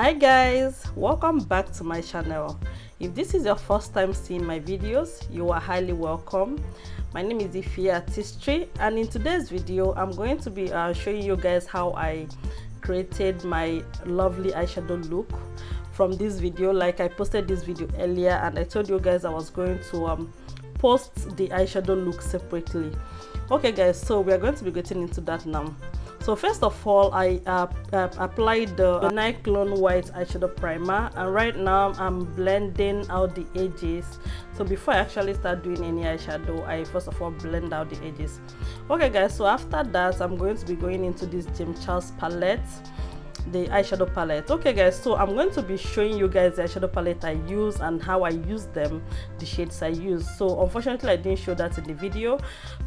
Hi guys, welcome back to my channel. If this is your first time seeing my videos, you are highly welcome. My name is Ify Artistry, and in today's video I'm going to be showing you guys how I created my lovely eyeshadow look from this video. Like, I posted this video earlier and I told you guys I was going to post the eyeshadow look separately. Okay guys, so we are going to be getting into that now. So first of all, I applied the Nye Clown White eyeshadow primer, and right now I'm blending out the edges. So before I actually start doing any eyeshadow, I first of all blend out the edges. Okay guys, so after that I'm going to be going into this Charlse palette, the eyeshadow palette. Okay guys, so I'm going to be showing you guys the eyeshadow palette I use and how I use them, the shades I use. So unfortunately I didn't show that in the video.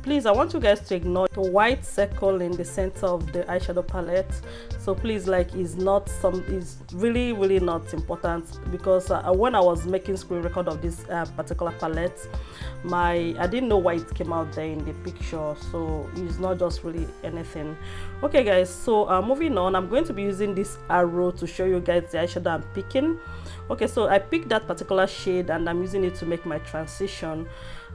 Please, I want you guys to ignore the white circle in the center of the eyeshadow palette. So please, like, is really not important, because when I was making screen record of this particular palette, I didn't know why it came out there in the picture, so it's not just really anything. Okay guys, so moving on, I'm going to be using this arrow to show you guys the eyeshadow I'm picking. Okay, so I picked that particular shade and I'm using it to make my transition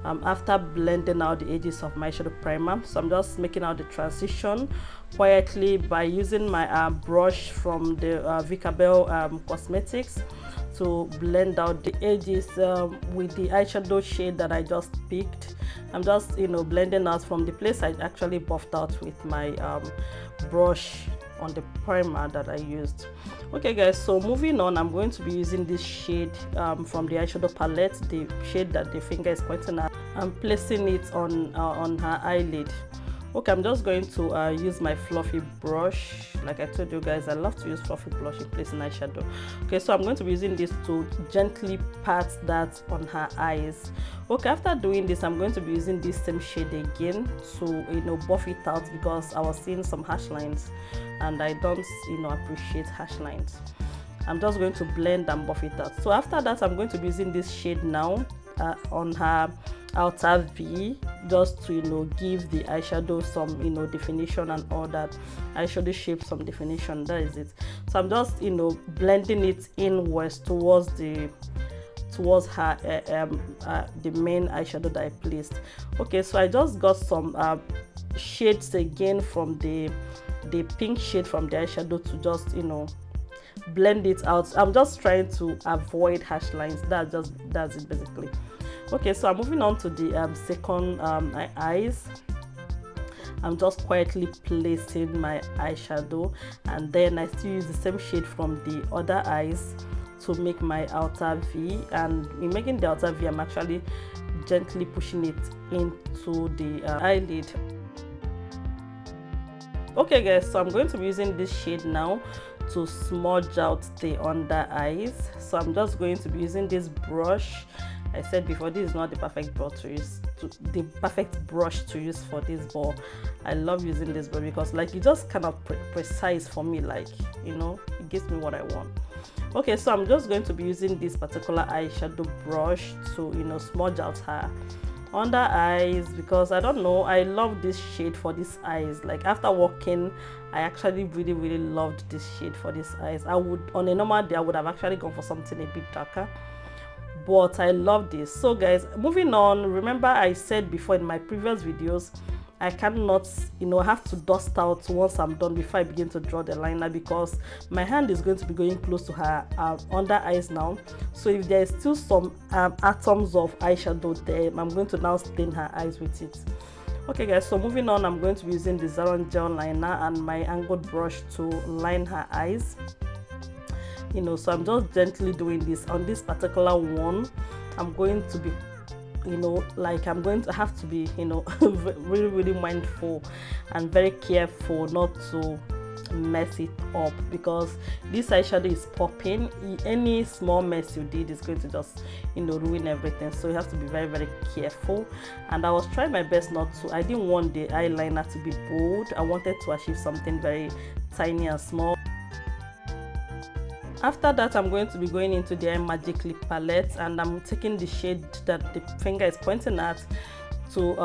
after blending out the edges of my eyeshadow primer. So I'm just making out the transition quietly by using my brush from the Vicabel Cosmetics to blend out the edges with the eyeshadow shade that I just picked. I'm just blending out from the place I actually buffed out with my brush on the primer that I used. Okay guys, so moving on, I'm going to be using this shade from the eyeshadow palette, the shade that the finger is pointing at. I'm placing it on her eyelid. Okay, I'm just going to use my fluffy brush. Like I told you guys, I love to use fluffy brush in placing eyeshadow. Okay, so I'm going to be using this to gently pat that on her eyes. Okay, after doing this, I'm going to be using this same shade again to buff it out, because I was seeing some harsh lines and I don't appreciate harsh lines. I'm just going to blend and buff it out. So after that, I'm going to be using this shade now on her outer V, just to give the eyeshadow some definition and all that. Eyeshadow shape, some definition, that is it. So I'm just blending it inwards towards her the main eyeshadow that I placed. Okay, so I just got some shades again from the pink shade from the eyeshadow to just blend it out. I'm just trying to avoid harsh lines. That's it basically. Okay, so I'm moving on to the second eyes. I'm just quietly placing my eyeshadow, and then I still use the same shade from the other eyes to make my outer V. And in making the outer V, I'm actually gently pushing it into the eyelid. Okay guys, so I'm going to be using this shade now to smudge out the under eyes. So I'm just going to be using this brush. I said before, this is not the perfect brush to use for this, but I love using this brush because it's just kind of precise for me, it gives me what I want. Okay, so I'm just going to be using this particular eyeshadow brush to smudge out her under eyes, because I don't know, I love this shade for these eyes. Like, after working, I actually really loved this shade for these eyes. On a normal day I would have actually gone for something a bit darker, but I love this. So guys, moving on, remember I said before in my previous videos, I cannot have to dust out once I'm done before I begin to draw the liner, because my hand is going to be going close to her under eyes now. So if there is still some atoms of eyeshadow there, I'm going to now stain her eyes with it. Okay guys, so moving on, I'm going to be using the Zaron gel liner and my angled brush to line her eyes. So I'm just gently doing this on this particular one. I'm going to be I'm going to have to be really mindful and very careful not to mess it up, because this eyeshadow is popping. Any small mess you did is going to just ruin everything, so you have to be very careful. And I was trying my best not to. I didn't want the eyeliner to be bold. I wanted to achieve something very tiny and small. After that, I'm going to be going into the Magic Lip palette, and I'm taking the shade that the finger is pointing at to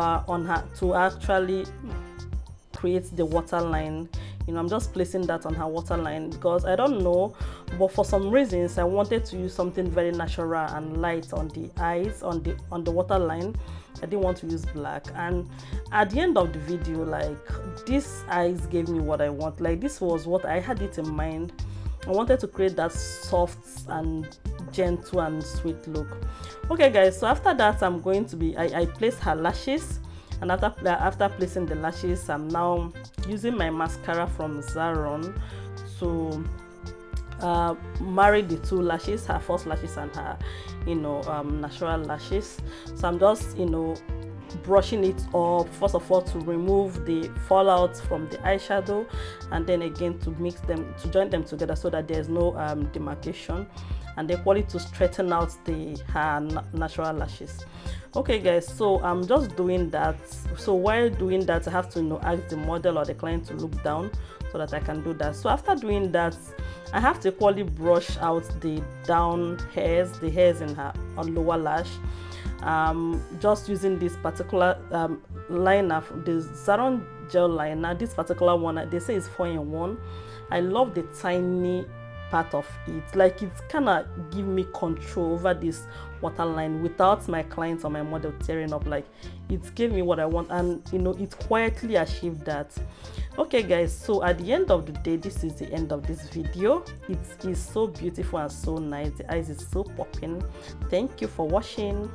actually create the waterline. I'm just placing that on her waterline, because I don't know, but for some reasons I wanted to use something very natural and light on the eyes, on the waterline. I didn't want to use black, and at the end of the video, like, these eyes gave me what I want. Like, this was what I had it in mind. I wanted to create that soft and gentle and sweet look. Okay guys, so after that I'm going to be I placed her lashes, and after placing the lashes, I'm now using my mascara from Zaron to marry the two lashes, her false lashes and her natural lashes. So I'm just brushing it up, first of all to remove the fallout from the eyeshadow, and then again to mix them, to join them together so that there's no demarcation, and then equally to straighten out her natural lashes. Okay guys, so I'm just doing that. So while doing that, I have to ask the model or the client to look down so that I can do that. So after doing that, I have to equally brush out the down hairs, the hairs in her lower lash. Just using this particular liner, the Zaron gel liner. This particular one, they say is 4-in-1. I love the tiny part of it. Like, it's kind of give me control over this waterline without my client or my model tearing up. Like, it gave me what I want, and it quietly achieved that. Okay guys, so at the end of the day, this is the end of this video. It is so beautiful and so nice. The eyes is so popping. Thank you for watching.